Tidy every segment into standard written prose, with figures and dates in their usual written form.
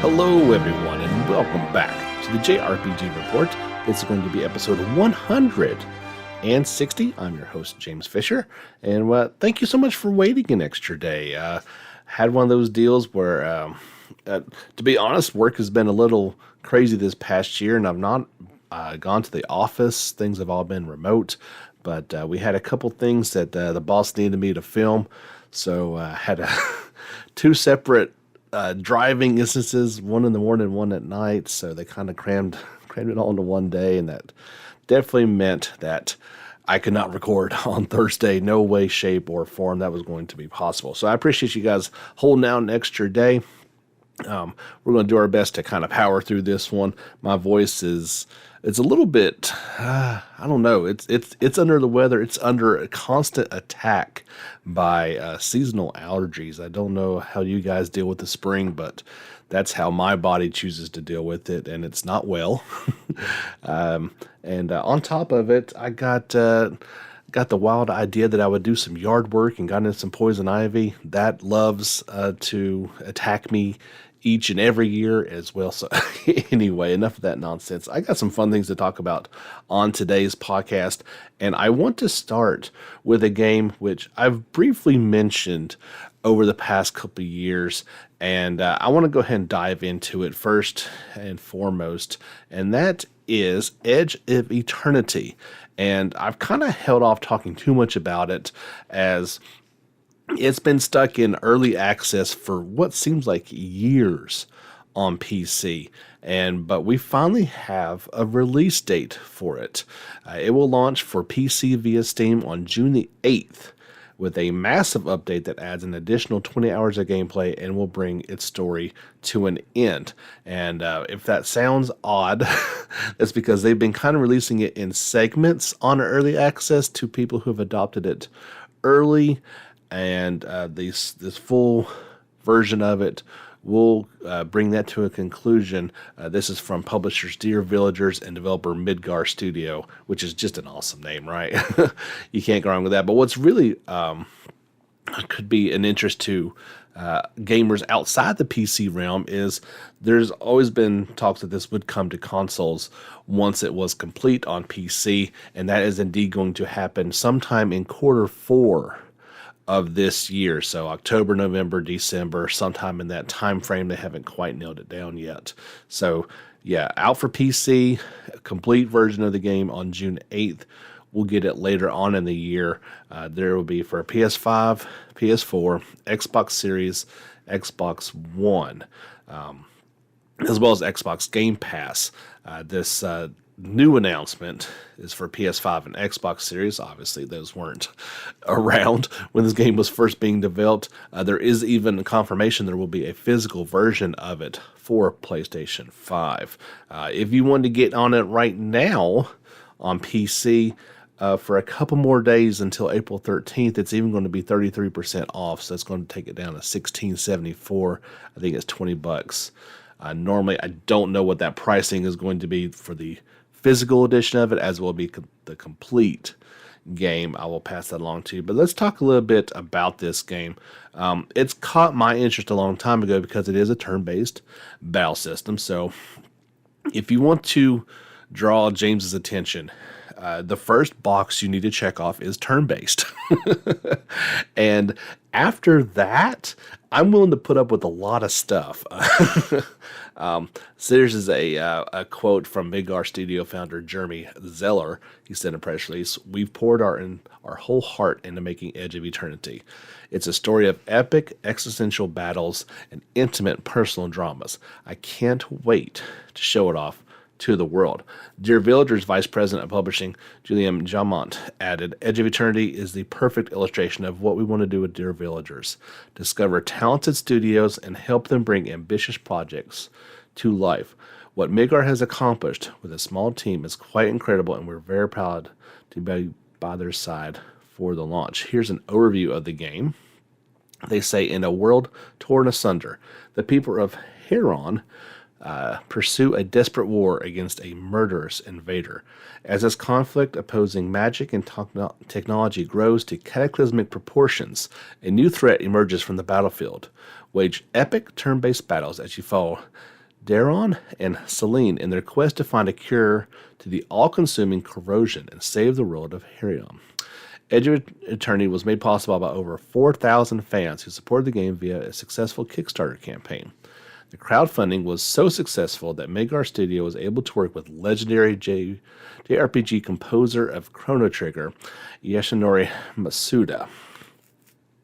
Hello, everyone, and welcome back to the JRPG Report. This is going to be episode 160. I'm your host, James Fisher, and thank you so much for waiting an extra day. Had one of those deals where, to be honest, work has been a little crazy this past year, and I've not gone to the office. Things have all been remote, but we had a couple things that the boss needed me to film, so I had two separate driving instances, one in the morning, one at night. So they kind of crammed it all into one day, and that definitely meant that I could not record on Thursday. No way, shape, or form that was going to be possible. So I appreciate you guys holding out an extra day. We're going to do our best to kind of power through this one. My voice it's a little bit, I don't know. It's under the weather. It's under a constant attack by seasonal allergies. I don't know how you guys deal with the spring, but that's how my body chooses to deal with it, and it's not well. And on top of it, I got the wild idea that I would do some yard work and got into some poison ivy. That loves to attack me each and every year as well. So anyway, enough of that nonsense. I got some fun things to talk about on today's podcast, and I want to start with a game which I've briefly mentioned over the past couple of years, and I want to go ahead and dive into it first and foremost, and that is Edge of Eternity. And I've kind of held off talking too much about it as it's been stuck in early access for what seems like years on PC, but we finally have a release date for it. It will launch for PC via Steam on June the 8th with a massive update that adds an additional 20 hours of gameplay and will bring its story to an end. And if that sounds odd, that's because they've been kind of releasing it in segments on early access to people who have adopted it early. And this full version of it will bring that to a conclusion. This is from publishers Dear Villagers and developer Midgar Studio, which is just an awesome name, right? You can't go wrong with that. But what's really could be an interest to gamers outside the PC realm is there's always been talks that this would come to consoles once it was complete on PC, and that is indeed going to happen sometime in Q4 of this year. So October, November, December, sometime in that time frame. They haven't quite nailed it down yet. So yeah, out for PC, a complete version of the game on June 8th. We'll get it later on in the year. There will be for PS5, PS4, Xbox Series, Xbox One, as well as Xbox Game Pass. This new announcement is for PS5 and Xbox Series. Obviously, those weren't around when this game was first being developed. There is even confirmation there will be a physical version of it for PlayStation 5. If you want to get on it right now on PC for a couple more days until April 13th, it's even going to be 33% off. So it's going to take it down to $16.74. I think it's $20. Normally, I don't know what that pricing is going to be for the physical edition of it, as will be the complete game. I will pass that along to you. But let's talk a little bit about this game. It's caught my interest a long time ago because it is a turn-based battle system. So if you want to draw James's attention, the first box you need to check off is turn-based. And after that, I'm willing to put up with a lot of stuff. So this is a quote from Midgar Studio founder Jeremy Zeller. He said in a press release, "We've poured our whole heart into making Edge of Eternity. It's a story of epic existential battles and intimate personal dramas. I can't wait to show it off to the world." Dear Villagers Vice President of Publishing, Julian Jamont, added, "Edge of Eternity is the perfect illustration of what we want to do with Dear Villagers. Discover talented studios and help them bring ambitious projects to life. What Midgar has accomplished with a small team is quite incredible, and we're very proud to be by their side for the launch." Here's an overview of the game. They say, in a world torn asunder, the people of Heron pursue a desperate war against a murderous invader. As this conflict opposing magic and technology grows to cataclysmic proportions, a new threat emerges from the battlefield. Wage epic turn-based battles as you follow Daron and Celine in their quest to find a cure to the all-consuming corrosion and save the world of Herion. Edge of Eternity was made possible by over 4,000 fans who supported the game via a successful Kickstarter campaign. The crowdfunding was so successful that Megar Studio was able to work with legendary JRPG composer of Chrono Trigger, Yasunori Masuda.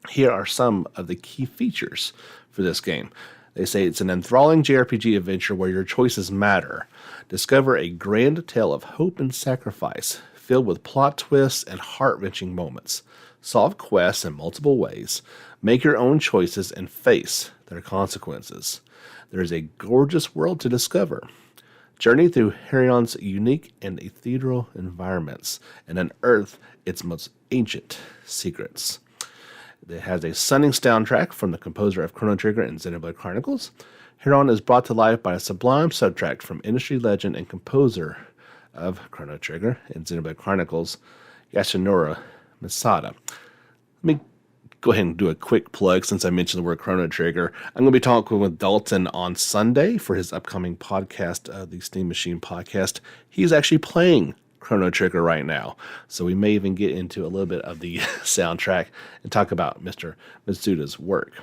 Here are some of the key features for this game. They say it's an enthralling JRPG adventure where your choices matter. Discover a grand tale of hope and sacrifice, filled with plot twists and heart-wrenching moments. Solve quests in multiple ways. Make your own choices and face their consequences. There is a gorgeous world to discover. Journey through Herion's unique and ethereal environments and unearth its most ancient secrets. It has a stunning soundtrack from the composer of Chrono Trigger and Xenoblade Chronicles. Herion is brought to life by a sublime subtrack from industry legend and composer of Chrono Trigger and Xenoblade Chronicles, Yasunori Masuda. Let me go ahead and do a quick plug since I mentioned the word Chrono Trigger. I'm going to be talking with Dalton on Sunday for his upcoming podcast, the Steam Machine podcast. He's actually playing Chrono Trigger right now, so we may even get into a little bit of the soundtrack and talk about Mr. Masuda's work.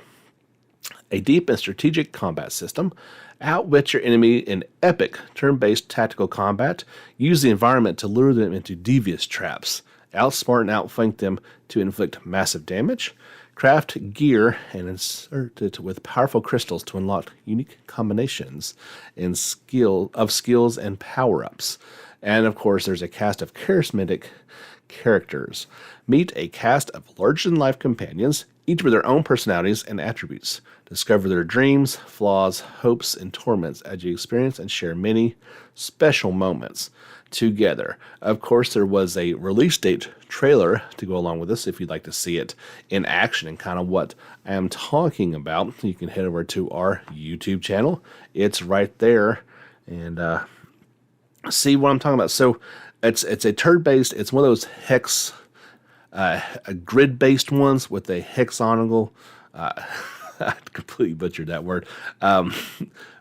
A deep and strategic combat system. Outwit your enemy in epic turn-based tactical combat. Use the environment to lure them into devious traps. Outsmart and outflank them to inflict massive damage. Craft gear and insert it with powerful crystals to unlock unique combinations and skills and power-ups. And of course, there's a cast of charismatic characters. Meet a cast of larger-than-life companions, each with their own personalities and attributes. Discover their dreams, flaws, hopes, and torments as you experience and share many special moments together. Of course, there was a release date trailer to go along with this if you'd like to see it in action and kind of what I am talking about. You can head over to our YouTube channel. It's right there, and see what I'm talking about. So it's a turn-based. It's one of those hex, grid-based ones with a hexagonal. I completely butchered that word.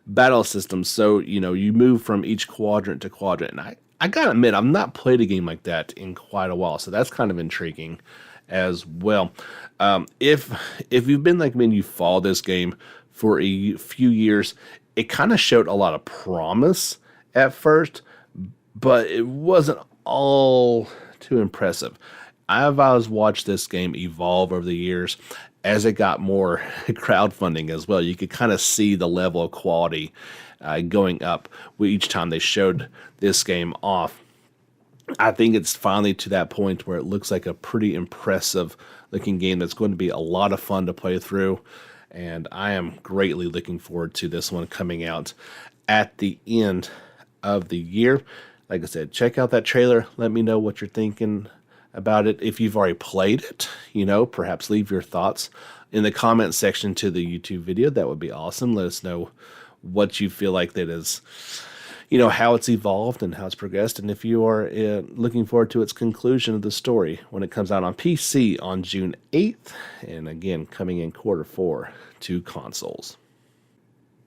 Battle system. So you move from each quadrant to quadrant. And I gotta admit, I've not played a game like that in quite a while. So that's kind of intriguing as well. If you've been like me and you followed this game for a few years, it kind of showed a lot of promise at first, but it wasn't all too impressive. I've always watched this game evolve over the years as it got more crowdfunding as well. You could kind of see the level of quality going up with each time they showed this game off. I think it's finally to that point where it looks like a pretty impressive looking game that's going to be a lot of fun to play through. And I am greatly looking forward to this one coming out at the end of the year. Like I said, check out that trailer. Let me know what you're thinking about it. If you've already played it, perhaps leave your thoughts in the comment section to the YouTube video. That would be awesome. Let us know what you feel like that is, how it's evolved and how it's progressed. And if you are looking forward to its conclusion of the story when it comes out on PC on June 8th, and again, coming in Q4 to consoles.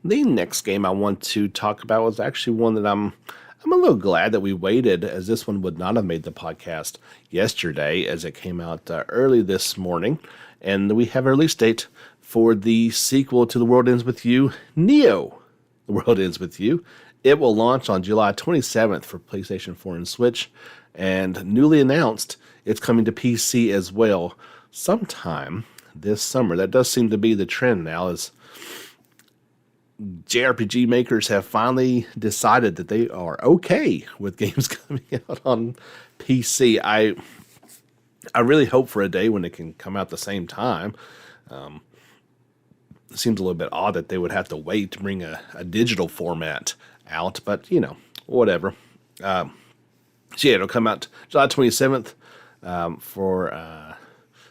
The next game I want to talk about was actually one that I'm a little glad that we waited, as this one would not have made the podcast yesterday, as it came out early this morning. And we have a release date for the sequel to The World Ends With You, Neo, The World Ends With You. It will launch on July 27th for PlayStation 4 and Switch. And newly announced, it's coming to PC as well sometime this summer. That does seem to be the trend now, as JRPG makers have finally decided that they are okay with games coming out on PC. I really hope for a day when it can come out the same time. It seems a little bit odd that they would have to wait to bring a digital format out, but whatever. So yeah, it'll come out July 27th for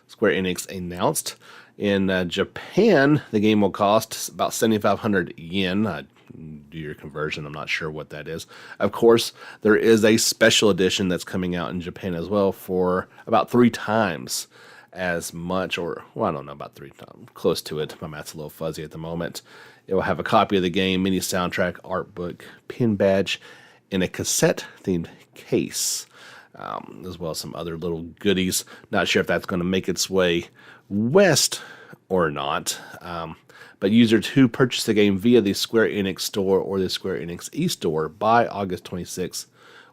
Square Enix announced. In Japan, the game will cost about 7,500 yen. Do your conversion. I'm not sure what that is. Of course, there is a special edition that's coming out in Japan as well for about 3 times as much, or, well, I don't know, about 3 times, close to it. My math's a little fuzzy at the moment. It will have a copy of the game, mini soundtrack, art book, pin badge, in a cassette-themed case, as well as some other little goodies. Not sure if that's going to make its way west or not. But users who purchase the game via the Square Enix store or the Square Enix eStore by August 26th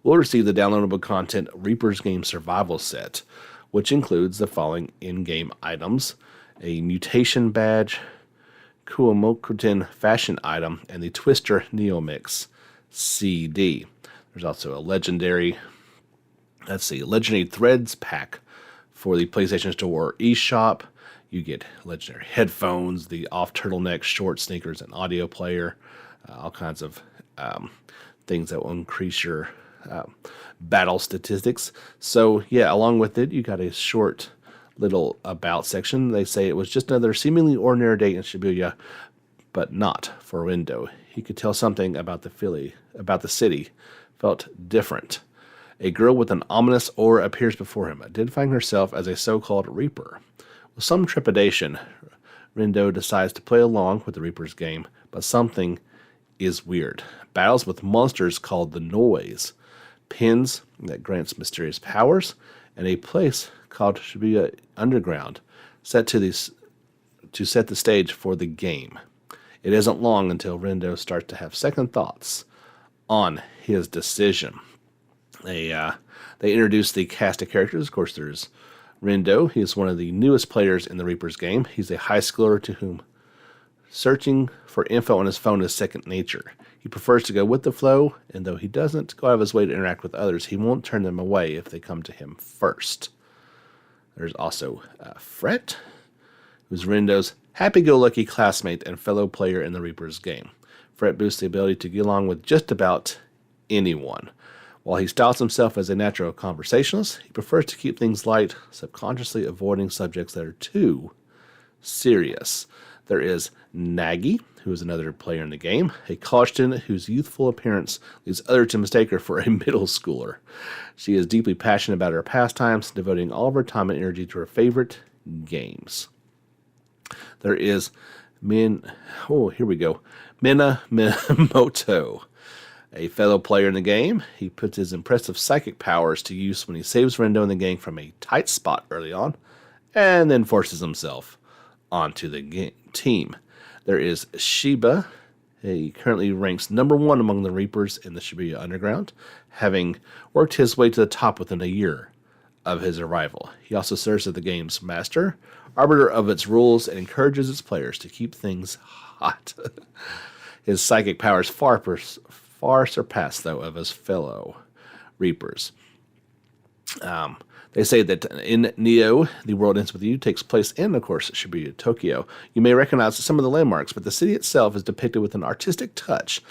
will receive the downloadable content Reaper's Game Survival Set, which includes the following in-game items: a mutation badge, Kuomokutin fashion item, and the Twister Neomix CD. There's also a legendary threads pack for the PlayStation Store or eShop. You get legendary headphones, the off turtleneck, short sneakers, and audio player, all kinds of things that will increase your battle statistics. So yeah, along with it, you got a short little about section. They say it was just another seemingly ordinary day in Shibuya, but not for Rindo. He could tell something about the city felt different. A girl with an ominous aura appears before him, identifying herself as a so-called Reaper. With some trepidation, Rindo decides to play along with the Reaper's game, but something is weird. Battles with monsters called the Noise, pins that grants mysterious powers, and a place called Shibuya Underground, set to set the stage for the game. It isn't long until Rindo starts to have second thoughts on his decision. They introduce the cast of characters. Of course, there's Rindo. He is one of the newest players in the Reaper's game. He's a high schooler to whom searching for info on his phone is second nature. He prefers to go with the flow, and though he doesn't go out of his way to interact with others, he won't turn them away if they come to him first. There's also Fret, who's Rindo's happy-go-lucky classmate and fellow player in the Reaper's game. Fret boosts the ability to get along with just about anyone. While he styles himself as a natural conversationalist, he prefers to keep things light, subconsciously avoiding subjects that are too serious. There is Nagi, who is another player in the game, a college student whose youthful appearance leads others to mistake her for a middle schooler. She is deeply passionate about her pastimes, devoting all of her time and energy to her favorite games. There is Mina Minamoto, a fellow player in the game. He puts his impressive psychic powers to use when he saves Rindo and the gang from a tight spot early on, and then forces himself onto the team. There is Shiba. He currently ranks number 1 among the Reapers in the Shibuya Underground, having worked his way to the top within a year of his arrival. He also serves as the game's master, arbiter of its rules, and encourages its players to keep things hot. His psychic powers far surpass, though, of his fellow Reapers. They say that in Neo, The World Ends With You takes place in, of course, Shibuya, Tokyo. You may recognize some of the landmarks, but the city itself is depicted with an artistic touch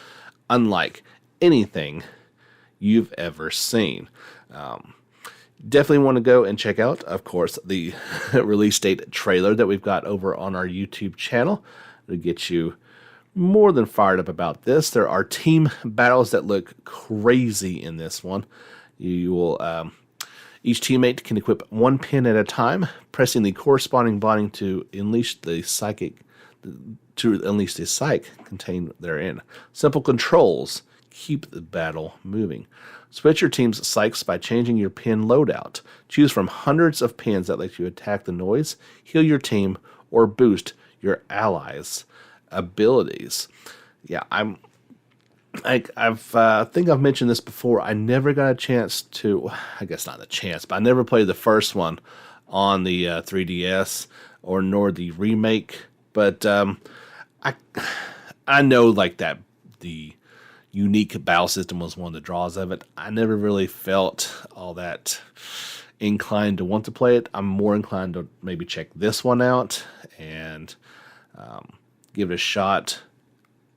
unlike anything you've ever seen. Definitely want to go and check out, of course, the release date trailer that we've got over on our YouTube channel. It'll get you more than fired up about this. There are team battles that look crazy in this one. You will each teammate can equip one pin at a time, pressing the corresponding button to unleash the psych contained therein. Simple controls keep the battle moving. Switch your team's psychs by changing your pin loadout. Choose from hundreds of pins that let you attack the noise, heal your team, or boost your allies' abilities. Yeah, I think I've mentioned this before. I never got a chance to, I guess not a chance, but I never played the first one on the 3DS or nor the remake. But I know like that the unique battle system was one of the draws of it. I never really felt all that inclined to want to play it. I'm more inclined to maybe check this one out and give it a shot.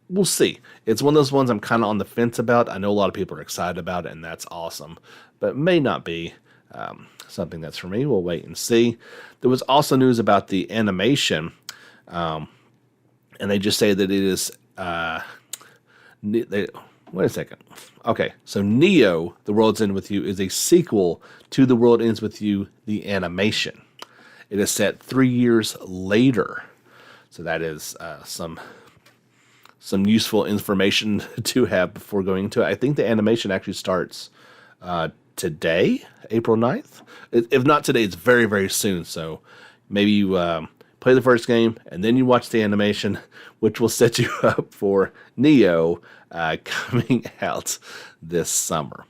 We'll see. It's one of those ones I'm kind of on the fence about. I know a lot of people are excited about it, and that's awesome. But it may not be something that's for me. We'll wait and see. There was also news about the animation, and they just say that it is... wait a second. Okay, so Neo, The World's End With You, is a sequel to The World Ends With You, the animation. It is set 3 years later. So that is some some useful information to have before going into it. I think the animation actually starts today, April 9th. If not today, it's very, very soon. So maybe you play the first game and then you watch the animation, which will set you up for Neo coming out this summer.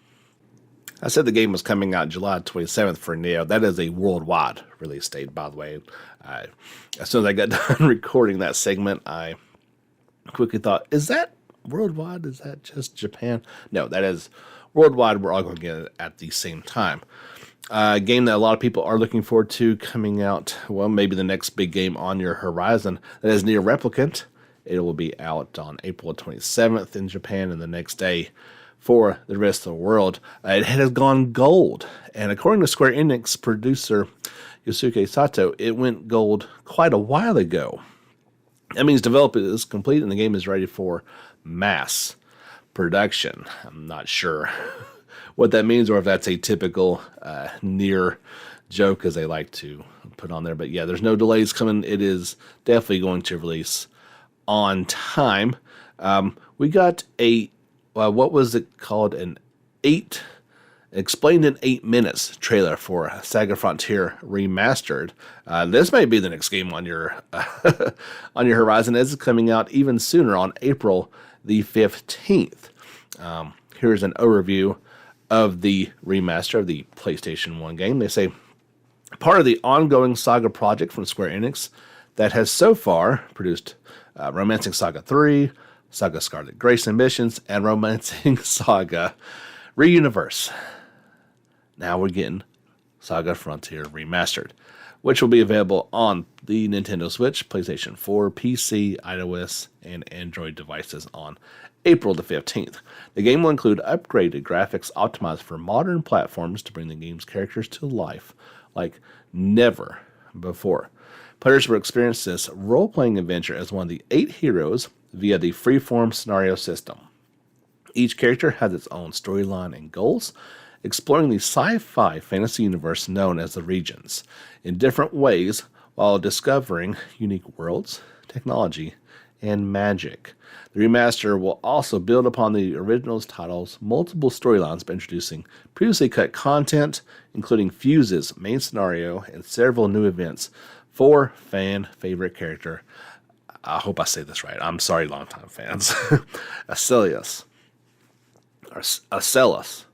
I said the game was coming out July 27th for Neo. That is a worldwide release date, by the way. As soon as I got done recording that segment, I quickly thought, is that worldwide? Is that just Japan? No, that is worldwide. We're all going to get it at the same time. A game that a lot of people are looking forward to coming out, well, maybe the next big game on your horizon, that is Nier Replicant. It will be out on April 27th in Japan, and the next day for the rest of the world. It has gone gold, and according to Square Enix producer Yosuke Sato, it went gold quite a while ago. That means development is complete and the game is ready for mass production. I'm not sure what that means, or if that's a typical Nier joke, as they like to put on there. But yeah, there's no delays coming. It is definitely going to release on time. We got a what was it called? Explained in 8 minutes trailer for Saga Frontier Remastered. This may be the next game on your on your horizon, as it's coming out even sooner on April the 15th. Here's an overview of the remaster of the PlayStation 1 game. They say, part of the ongoing Saga project from Square Enix that has so far produced Romancing Saga 3, Saga Scarlet Grace Ambitions, and Romancing Saga Reuniverse. Now we're getting Saga Frontier Remastered, which will be available on the Nintendo Switch, PlayStation 4, PC, iOS, and Android devices on April the 15th. The game will include upgraded graphics optimized for modern platforms to bring the game's characters to life like never before. Players will experience this role-playing adventure as one of the 8 heroes via the freeform scenario system. Each character has its own storyline and goals, exploring the sci-fi fantasy universe known as the Regions in different ways while discovering unique worlds, technology, and magic. The remaster will also build upon the original's title's multiple storylines by introducing previously cut content, including Fuse's main scenario and several new events for fan favorite character. I hope I say this right. I'm sorry, longtime fans. Acelius. Or Acellus.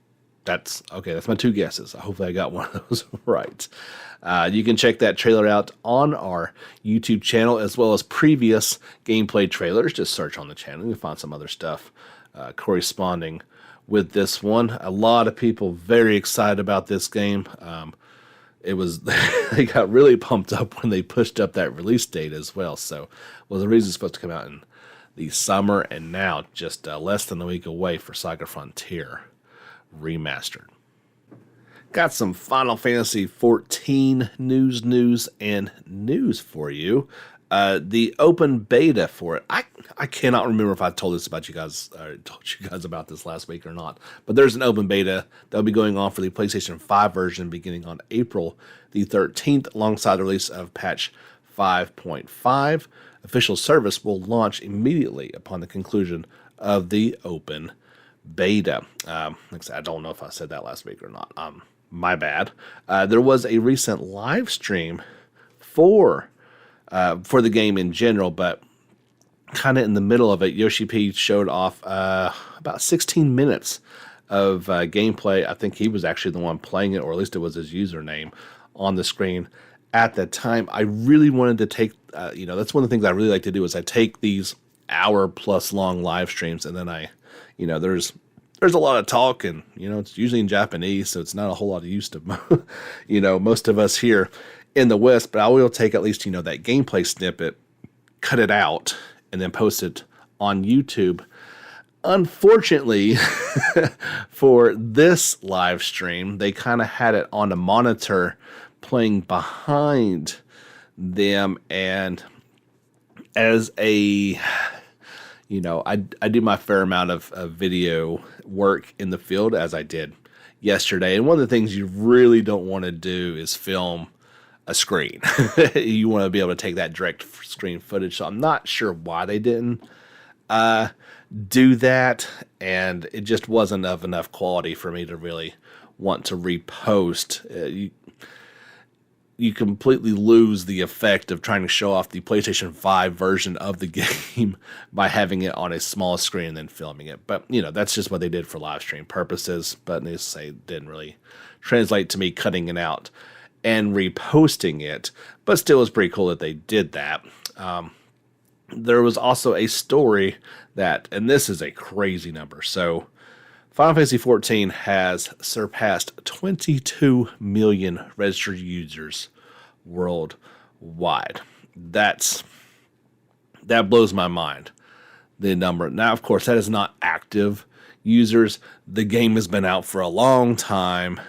That's okay. That's my 2 guesses. Hopefully I got one of those right. You can check that trailer out on our YouTube channel, as well as previous gameplay trailers. Just search on the channel. You'll find some other stuff corresponding with this one. A lot of people very excited about this game. They got really pumped up when they pushed up that release date as well. So, well, the reason it's supposed to come out in the summer, and now just less than a week away for Saga Frontier Remastered. Got some Final Fantasy XIV news for you. The open beta for it. I cannot remember if I told this about you guys, or told you guys about this last week or not. But there's an open beta that'll be going on for the PlayStation 5 version beginning on April the 13th, alongside the release of patch 5.5. Official service will launch immediately upon the conclusion of the open beta. Like I said, I don't know if I said that last week or not. My bad. There was a recent live stream for the game in general, but kind of in the middle of it, Yoshi P showed off about 16 minutes of gameplay. I think he was actually the one playing it, or at least it was his username on the screen at that time. I really wanted to take, that's one of the things I really like to do, is I take these hour-plus long live streams, and then there's a lot of talk, and it's usually in Japanese, so it's not a whole lot of use to most of us here in the West. But I will take at least that gameplay snippet, cut it out, and then post it on YouTube. Unfortunately, for this live stream, they kind of had it on a monitor playing behind them, and as a I do my fair amount of video work in the field, as I did yesterday. And one of the things you really don't want to do is film a screen. You want to be able to take that direct screen footage. So I'm not sure why they didn't do that, and it just wasn't of enough quality for me to really want to repost. You completely lose the effect of trying to show off the PlayStation 5 version of the game by having it on a small screen and then filming it. But, that's just what they did for live stream purposes. But needless to say, it didn't really translate to me cutting it out and reposting it. But still, it's pretty cool that they did that. There was also a story that, and this is a crazy number. So, Final Fantasy XIV has surpassed 22 million registered users worldwide. That blows my mind, the number. Now, of course, that is not active users. The game has been out for a long time.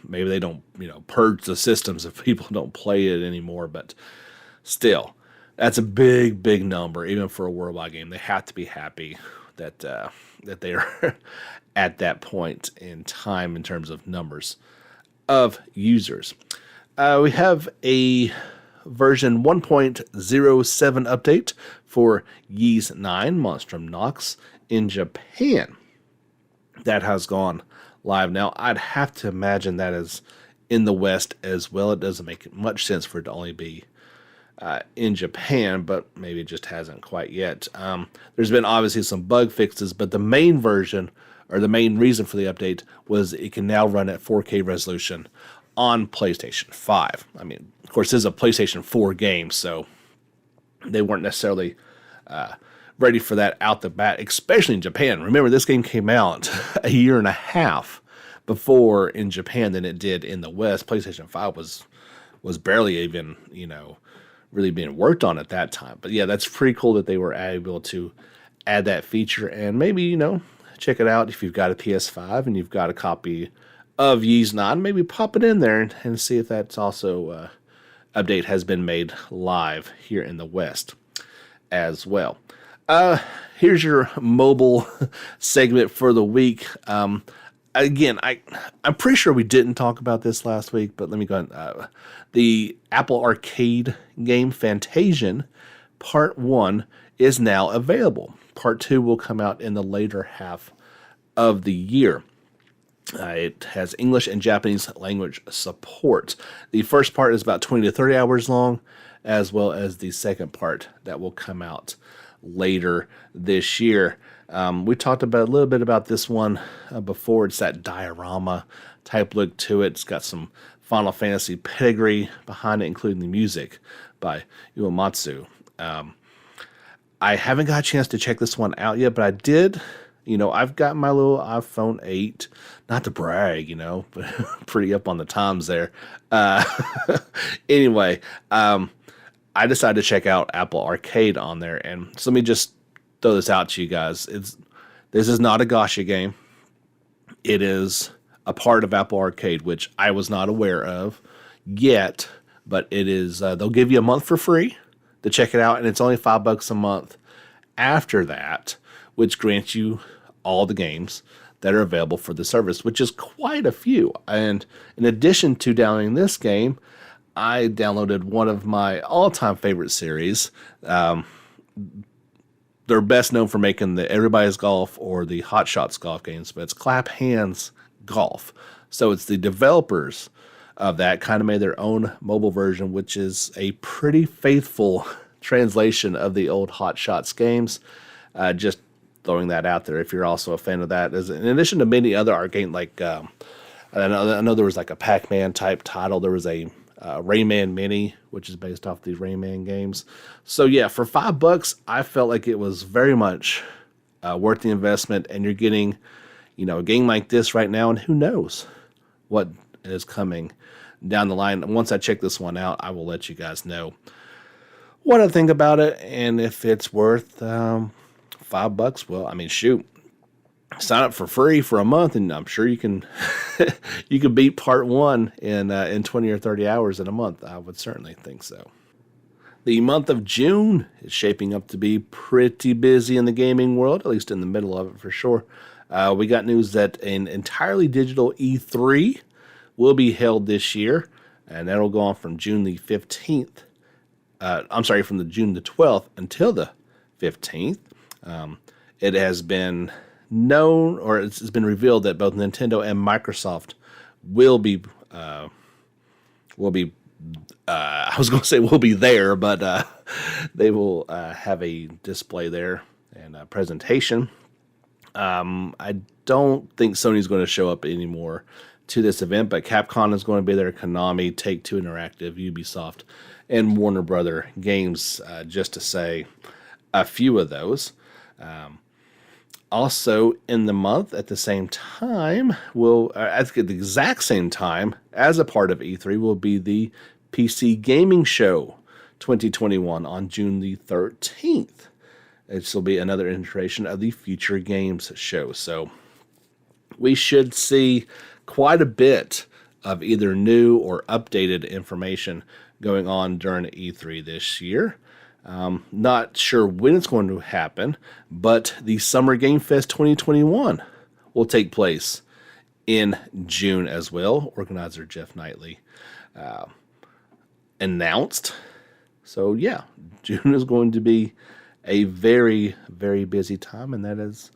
Maybe they don't, purge the systems if people don't play it anymore, but still, that's a big, big number, even for a worldwide game. They have to be happy that they are at that point in time in terms of numbers of users. We have a version 1.07 update for Ys 9, Monstrum Nox, in Japan. That has gone live now. I'd have to imagine that is in the West as well. It doesn't make much sense for it to only be in Japan, but maybe it just hasn't quite yet. There's been obviously some bug fixes, but the main version, or the main reason for the update, was it can now run at 4K resolution on PlayStation 5. I mean, of course, this is a PlayStation 4 game, so they weren't necessarily ready for that out the bat, especially in Japan. Remember, this game came out a year and a half before in Japan than it did in the West. PlayStation 5 was barely even, really being worked on at that time. But yeah, that's pretty cool that they were able to add that feature, and maybe, check it out if you've got a PS5 and you've got a copy of Ys 9. Maybe pop it in there and see if that's also update has been made live here in the West as well. Here's your mobile segment for the week. Again, I'm pretty sure we didn't talk about this last week, but let me go ahead. The Apple Arcade game Fantasian Part 1 is now available. Part 2 will come out in the later half of the year. It has English and Japanese language support. The first part is about 20 to 30 hours long, as well as the second part that will come out later this year. We talked about a little bit about this one before. It's that diorama type look to it. It's got some Final Fantasy pedigree behind it, including the music by Uematsu. I haven't got a chance to check this one out yet, but I did. I've got my little iPhone 8, not to brag, but pretty up on the times there. Anyway, I decided to check out Apple Arcade on there, and so let me just throw this out to you guys. This is not a gacha game. It is a part of Apple Arcade, which I was not aware of yet, but it is. They'll give you a month for free to check it out, and it's only $5 a month after that, which grants you all the games that are available for the service, which is quite a few. And in addition to downloading this game, I downloaded one of my all-time favorite series. They're best known for making the Everybody's Golf or the Hot Shots golf games, but it's Clap Hands Golf. So it's the developers of that kind of made their own mobile version, which is a pretty faithful translation of the old Hot Shots games. Just throwing that out there if you're also a fan of that. In addition to many other arcade, like I know there was like a Pac-Man type title. There was a Rayman Mini, which is based off the Rayman games. So yeah, for $5, I felt like it was very much worth the investment, and you're getting, a game like this right now, and who knows what is coming down the line. Once I check this one out, I will let you guys know what I think about it, and if it's worth $5. Well, I mean, shoot, sign up for free for a month, and I'm sure you can you can beat part 1 in 20 or 30 hours in a month. I would certainly think so. The month of June is shaping up to be pretty busy in the gaming world, at least in the middle of it for sure. We got news that an entirely digital E3 will be held this year, and that'll go on from June the 15th. From the June the 12th until the 15th. It has been known, or it's been revealed that both Nintendo and Microsoft will be I was going to say will be there, but they will have a display there and a presentation. I don't think Sony's going to show up anymore to this event, but Capcom is going to be there, Konami, Take-Two Interactive, Ubisoft, and Warner Brother Games, just to say a few of those. Also, in the month, at the same time, at the exact same time, as a part of E3, will be the PC Gaming Show 2021 on June the 13th. This will be another iteration of the Future Games show. So we should see quite a bit of either new or updated information going on during E3 this year. Not sure when it's going to happen, but the Summer Game Fest 2021 will take place in June as well. Organizer Jeff Knightley announced. So yeah, June is going to be a very, very busy time, and that's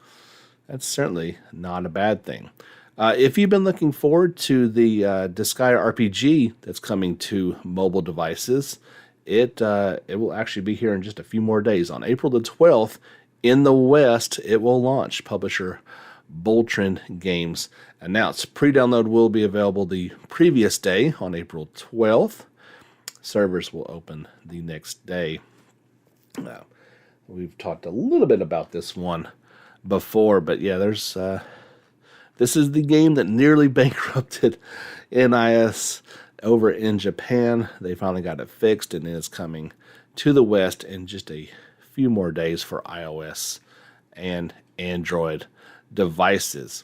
certainly not a bad thing. If you've been looking forward to the Disgaea RPG that's coming to mobile devices, it will actually be here in just a few more days. On April the 12th, in the West, it will launch. Publisher Boltron Games announced. Pre-download will be available the previous day on April 12th. Servers will open the next day. We've talked a little bit about this one before, but yeah, this is the game that nearly bankrupted NIS over in Japan. They finally got it fixed, and it's coming to the West in just a few more days for iOS and Android devices.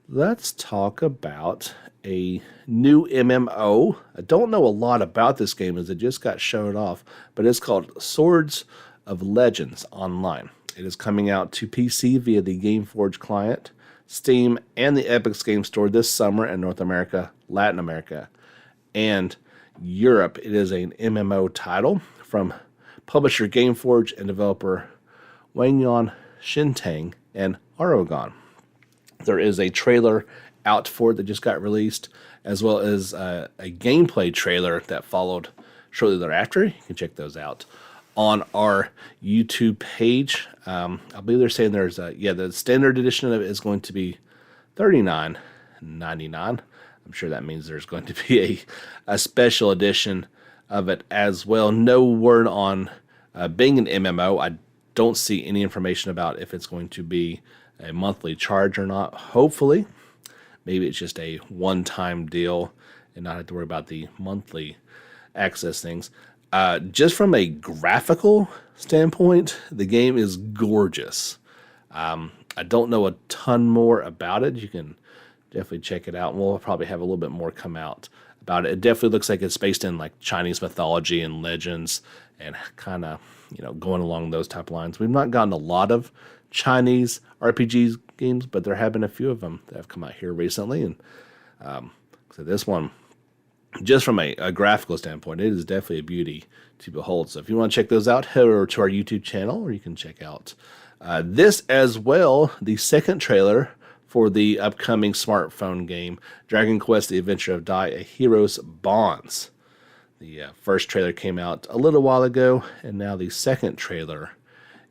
Let's talk about a new MMO. I don't know a lot about this game as it just got shown off, but it's called Swords of Legends Online. It is coming out to PC via the GameForge client, Steam, and the Epic's Game Store this summer in North America, Latin America, and Europe. It is an MMO title from publisher GameForge and developer Wangyang Shintang and Aragon. There is a trailer out for it that just got released, as well as a gameplay trailer that followed shortly thereafter. You can check those out on our YouTube page. I believe they're saying there's the standard edition of it is going to be $39.99. I'm sure that means there's going to be a special edition of it as well. No word on being an MMO. I don't see any information about if it's going to be a monthly charge or not. Hopefully, maybe it's just a one-time deal and not have to worry about the monthly access things. Just from a graphical standpoint, the game is gorgeous. I don't know a ton more about it. You can definitely check it out, and we'll probably have a little bit more come out about it. It definitely looks like it's based in like Chinese mythology and legends and kind of, going along those type of lines. We've not gotten a lot of Chinese RPG games, but there have been a few of them that have come out here recently. And so this one, just from a graphical standpoint, it is definitely a beauty to behold. So if you want to check those out, head over to our YouTube channel, or you can check out this as well, the second trailer for the upcoming smartphone game, Dragon Quest: The Adventure of Dai, A Hero's Bonds. The first trailer came out a little while ago, and now the second trailer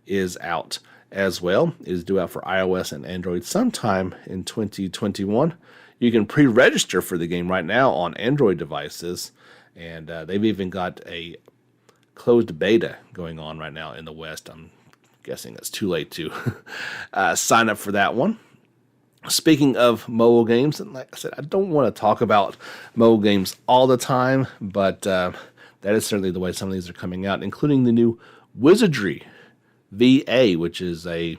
is out as well. It is due out for iOS and Android sometime in 2021. You can pre-register for the game right now on Android devices, and they've even got a closed beta going on right now in the West. I'm guessing it's too late to sign up for that one. Speaking of mobile games, and like I said, I don't want to talk about mobile games all the time, but that is certainly the way some of these are coming out, including the new Wizardry VA, which is if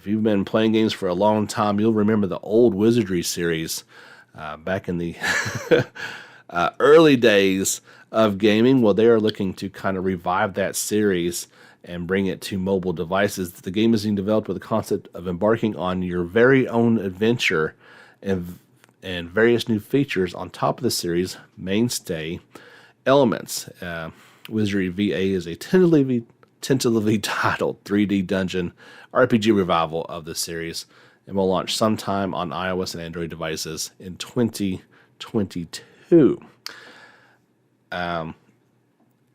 you've been playing games for a long time, you'll remember the old Wizardry series back in the early days of gaming. Well, they are looking to kind of revive that series and bring it to mobile devices. The game is being developed with the concept of embarking on your very own adventure and various new features on top of the series' mainstay elements. Wizardry VA is a tentatively titled 3D Dungeon RPG revival of the series, and will launch sometime on iOS and Android devices in 2022. I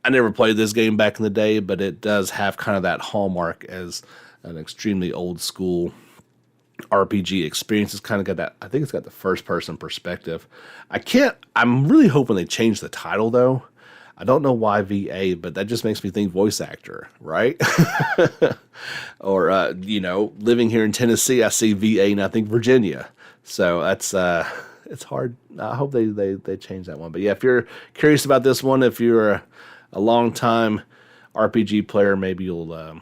never played this game back in the day, but it does have kind of that hallmark as an extremely old school RPG experience. It's kind of got that, I think it's got the first person perspective. I'm really hoping they change the title though. I don't know why VA, but that just makes me think voice actor, right? Or, living here in Tennessee, I see VA and I think Virginia. So that's, it's hard. I hope they change that one. But yeah, if you're curious about this one, if you're a long time RPG player, maybe you'll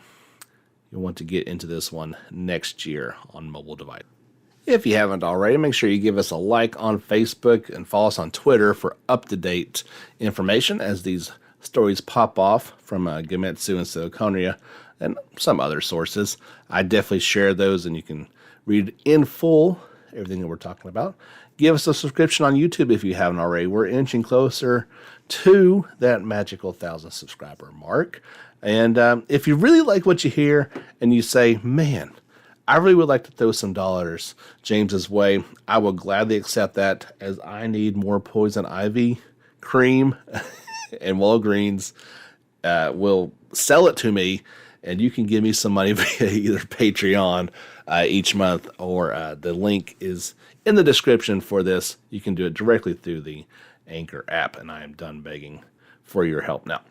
want to get into this one next year on mobile device. If you haven't already, make sure you give us a like on Facebook and follow us on Twitter for up-to-date information as these stories pop off from Gemetsu and Siliconia and some other sources. I definitely share those, and you can read in full everything that we're talking about. Give us a subscription on YouTube if you haven't already. We're inching closer to that magical 1,000 subscriber mark. And if you really like what you hear and you say, man, I really would like to throw some dollars James's way, I will gladly accept that, as I need more poison ivy cream and Walgreens will sell it to me, and you can give me some money via either Patreon each month, or the link is in the description for this. You can do it directly through the Anchor app, and I am done begging for your help now.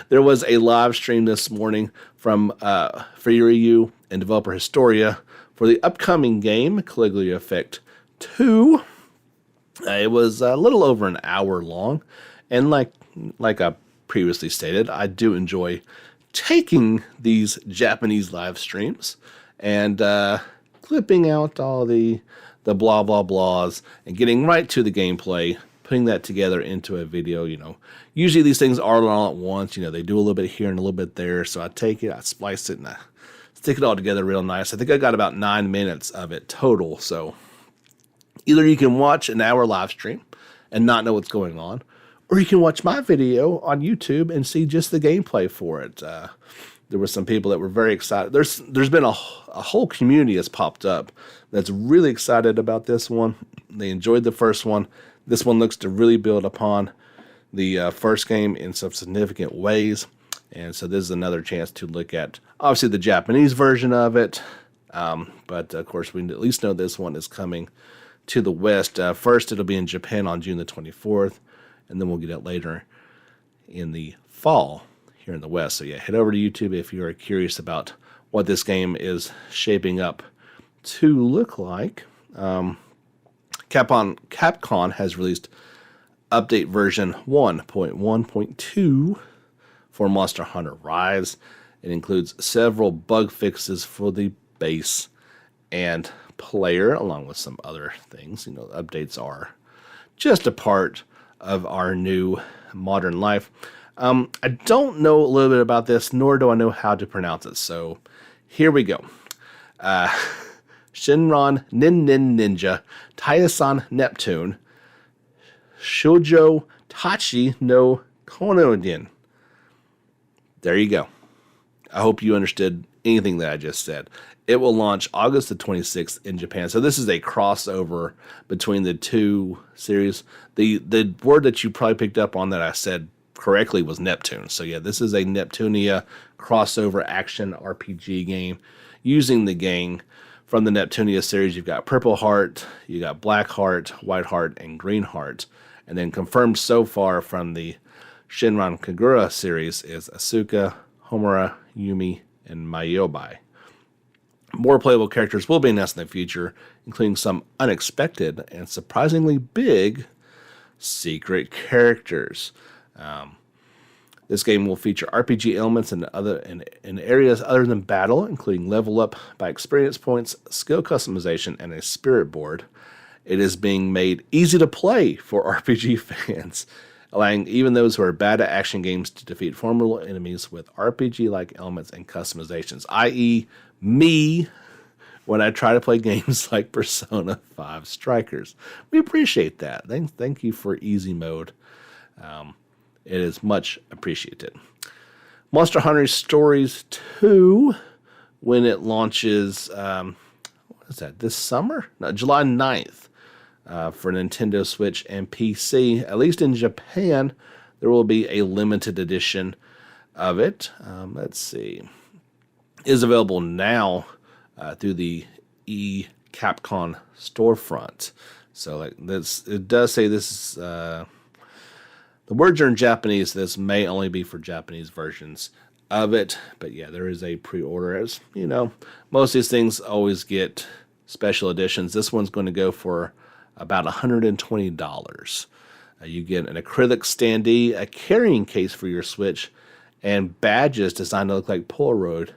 There was a live stream this morning from Furiyu and developer Historia for the upcoming game, Caligula Effect 2. It was a little over an hour long, and like I previously stated, I do enjoy taking these Japanese live streams and clipping out all the blah blah blahs and getting right to the gameplay, putting that together into a video. Usually these things are all at once. They do a little bit here and a little bit there, so I take it, I splice it, and I stick it all together real nice. I think I got about 9 minutes of it total. So either you can watch an hour live stream and not know what's going on, or you can watch my video on YouTube and see just the gameplay for it. There were some people that were very excited. There's been a whole community that's popped up that's really excited about this one. They enjoyed the first one. This one looks to really build upon the first game in some significant ways. And so this is another chance to look at, obviously, the Japanese version of it. But, of course, we at least know this one is coming to the West. First, it'll be in Japan on June the 24th. And then we'll get it later in the fall here in the West. So yeah, head over to YouTube if you are curious about what this game is shaping up to look like. Capcom has released update version 1.1.2 for Monster Hunter Rise. It includes several bug fixes for the base and player, along with some other things. Updates are just a part of our new modern life. I don't know a little bit about this, nor do I know how to pronounce it. So here we go. Shinron Nin Ninja Taisan Neptune Shoujo Tachi no Konodin. There you go. I hope you understood anything that I just said. It will launch August the 26th in Japan. So this is a crossover between the two series. The word that you probably picked up on that I said correctly was Neptune. So yeah, this is a Neptunia crossover action RPG game using the gang from the Neptunia series. You've got Purple Heart, you got Black Heart, White Heart, and Green Heart. And then confirmed so far from the Shinran Kagura series is Asuka, Homura, Yumi, and Mayobai. More playable characters will be announced in the future, including some unexpected and surprisingly big secret characters. This game will feature RPG elements in areas other than battle, including level up by experience points, skill customization, and a spirit board. It is being made easy to play for RPG fans, allowing even those who are bad at action games to defeat formidable enemies with RPG-like elements and customizations, i.e. me when I try to play games like Persona 5 Strikers. We appreciate that. Thank you for easy mode. It is much appreciated. Monster Hunter Stories 2, when it launches, what is that, this summer? No, July 9th, for Nintendo Switch and PC. At least in Japan, there will be a limited edition of it. Let's see. It is available now through the Capcom storefront. So like this, it does say this is the words are in Japanese. This may only be for Japanese versions of it, but yeah, there is a pre-order. As you know, most of these things always get special editions. This one's going to go for about $120. You get an acrylic standee, a carrying case for your Switch, and badges designed to look like Polaroid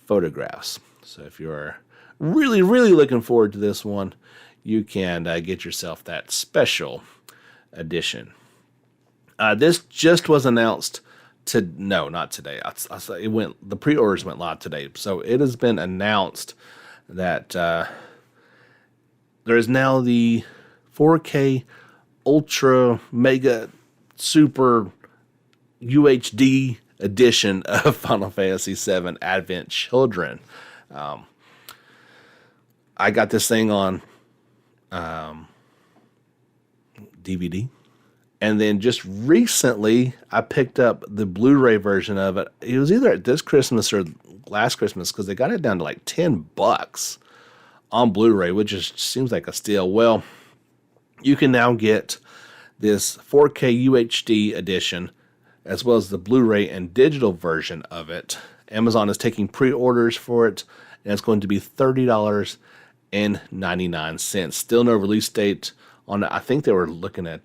photographs. So if you're really, really looking forward to this one, you can get yourself that special edition. This just was announced no, not today. The pre-orders went live today. So it has been announced that there is now the 4K Ultra Mega Super UHD edition of Final Fantasy VII Advent Children. I got this thing on DVD. And then just recently, I picked up the Blu-ray version of it. It was either at this Christmas or last Christmas, because they got it down to like $10 on Blu-ray, which just seems like a steal. Well, you can now get this 4K UHD edition, as well as the Blu-ray and digital version of it. Amazon is taking pre-orders for it, and it's going to be $30.99. Still no release date on it. I think they were looking at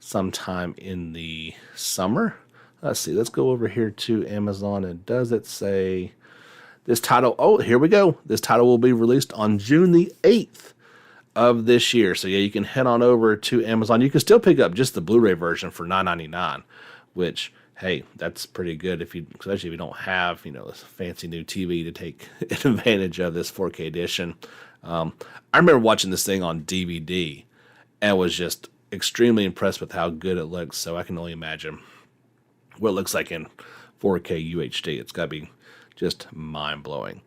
sometime in the summer. Let's see. Let's go over here to Amazon. And does it say this title? Oh, here we go. This title will be released on June the 8th of this year. So yeah, you can head on over to Amazon. You can still pick up just the Blu-ray version for $9.99, which, hey, that's pretty good especially if you don't have, this fancy new TV to take advantage of this 4K edition. I remember watching this thing on DVD and was just extremely impressed with how good it looks. So I can only imagine what it looks like in 4K UHD. It's got to be just mind-blowing.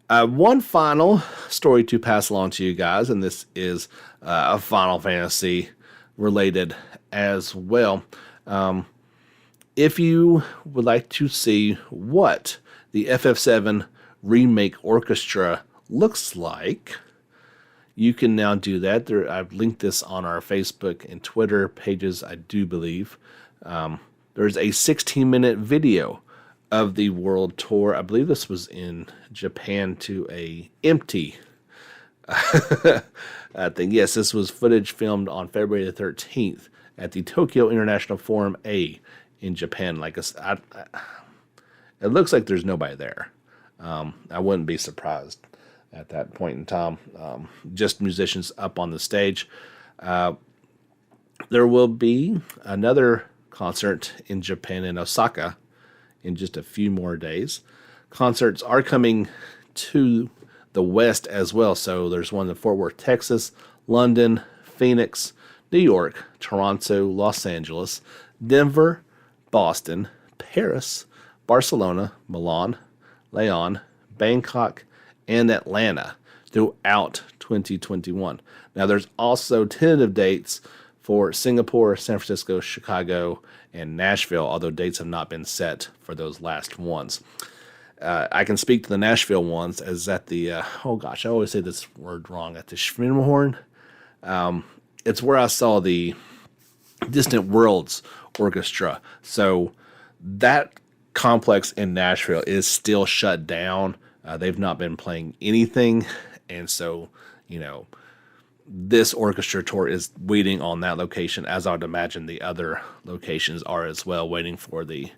One final story to pass along to you guys, and this is a Final Fantasy related as well. If you would like to see what the FF7 Remake Orchestra looks like, you can now do that. I've linked this on our Facebook and Twitter pages, I do believe. There's a 16-minute video of the world tour. I believe this was in Japan to a empty thing. Yes, this was footage filmed on February the 13th at the Tokyo International Forum A in Japan. Like it looks like there's nobody there. I wouldn't be surprised at that point in time. Just musicians up on the stage. There will be another concert in Japan in Osaka in just a few more days. Concerts are coming to the West as well. So there's one in Fort Worth, Texas, London, Phoenix, New York, Toronto, Los Angeles, Denver, Boston, Paris, Barcelona, Milan, Lyon, Bangkok, and Atlanta throughout 2021. Now, there's also tentative dates for Singapore, San Francisco, Chicago, and Nashville, although dates have not been set for those last ones. I can speak to the Nashville ones as at the, I always say this word wrong, at the Schwimmerhorn. It's where I saw the Distant Worlds Orchestra. So that complex in Nashville is still shut down. They've not been playing anything. And so, this orchestra tour is waiting on that location, as I would imagine the other locations are as well, waiting for the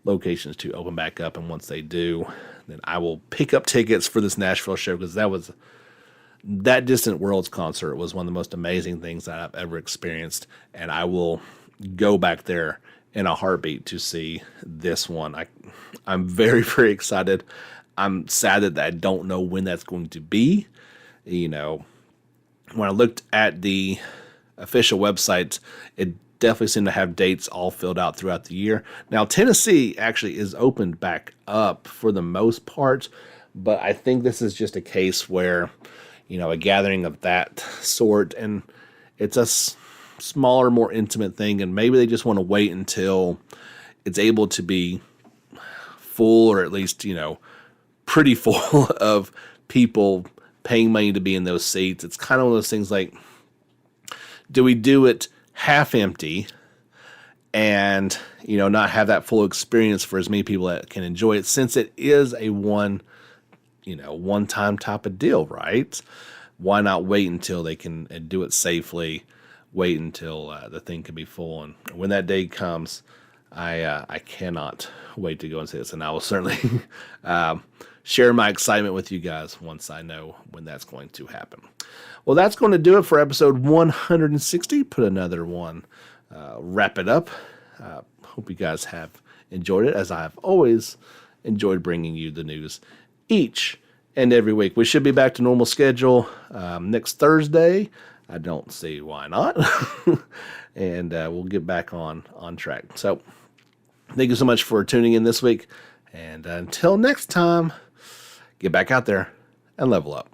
locations to open back up. And once they do, then I will pick up tickets for this Nashville show, because that Distant Worlds concert was one of the most amazing things that I've ever experienced. And I will go back there in a heartbeat to see this one. I'm very, very excited. I'm sad that I don't know when that's going to be. When I looked at the official website, it definitely seem to have dates all filled out throughout the year. Now, Tennessee actually is opened back up for the most part, but I think this is just a case where, a gathering of that sort, and it's a smaller, more intimate thing, and maybe they just want to wait until it's able to be full, or at least, pretty full of people paying money to be in those seats. It's kind of one of those things like, do we do it half empty and, not have that full experience for as many people that can enjoy it, since it is a one-time type of deal, right? Why not wait until they can do it safely, wait until the thing can be full. And when that day comes, I cannot wait to go and see this. And I will certainly share my excitement with you guys once I know when that's going to happen. Well, that's going to do it for episode 160. Put another one, wrap it up. Hope you guys have enjoyed it, as I've always enjoyed bringing you the news each and every week. We should be back to normal schedule next Thursday. I don't see why not. And we'll get back on track. So thank you so much for tuning in this week. And until next time, get back out there and level up.